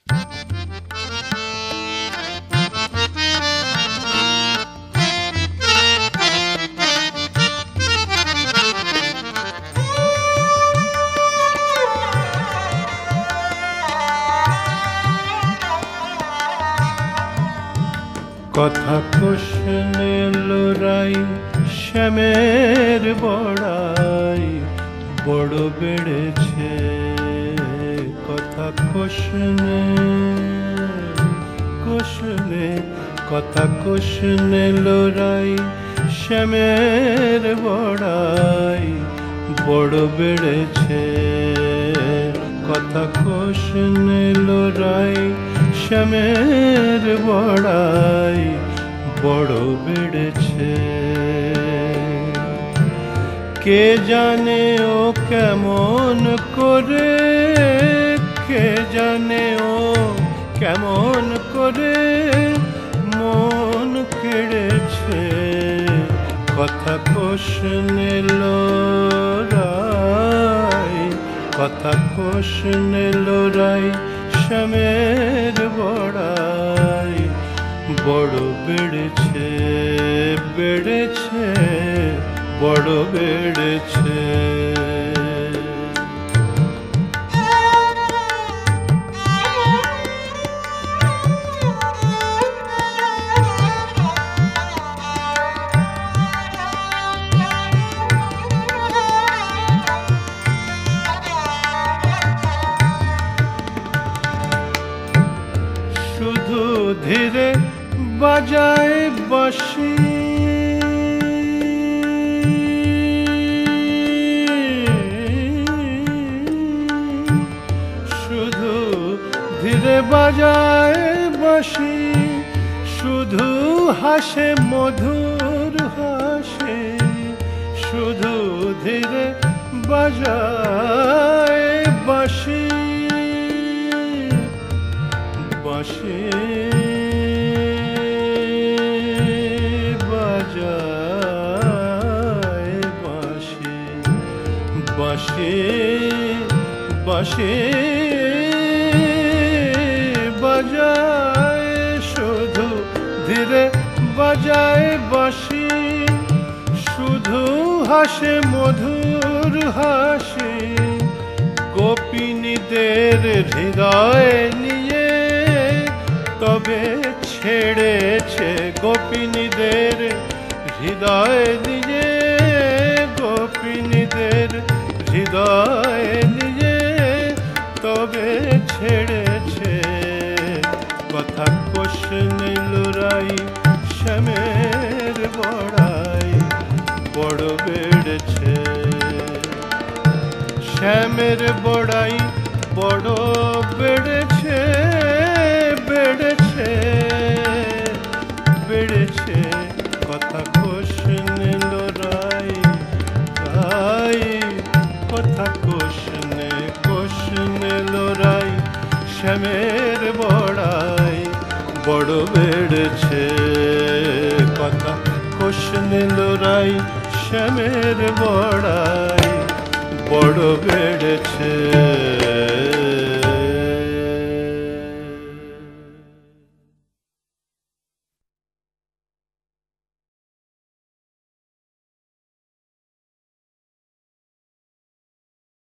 কথা কোশনে লোরাই শ্যামের বড়াই বড় বেড়েছে। কথা কোশনে কোশনে কথা কোশনে লোরাই শ্যামের বড়াই বড় বেড়েছে। কথা কোশনে লোরাই শ্যামের বড়াই বড় বেড়েছে। কে জানে ও কেমন করে, কে জানে ও কেমন করে মন কেড়েছে। কথা কোশনে লোরাই কথা কোশনে লোরাই শ্যামের বড়াই বড় বেড়েছে, বেড়েছে বড় বেড়েছে। শুধু ধীরে বাজায় বাঁশি, শুধু ধীরে বাজায় বাঁশি, শুধু হাসে মধুর হাসে। শুধু ধীরে বাজায় বাঁশি, বাঁশি বাজায় বাঁশি, বাঁশি বাঁশি বাজায় শুধু ধীরে বাজায় বাঁশি। শুধু হাসে মধুর হাসি, গোপিনীদের হৃদয় নিয়ে তবে ছেড়েছে। গোপিনীদের হৃদয় নিয়ে, গোপিনীদের হৃদয় নিয়ে তবে ছেড়েছে। কথা কোশনে লোরাই শ্যামের বড়াই বড় বেড়েছে। শ্যামের বড়াই বড় বেড়েছে, বেড়েছে বেড়েছে। কথা কোশনে লোরাই তাই, কথা কোশনে কোশনে লোরাই শ্যামের বড়াই বড় বেড়েছে। কথা কোশনে লোরাই শ্যামের বড়াই বড় বেড়েছে।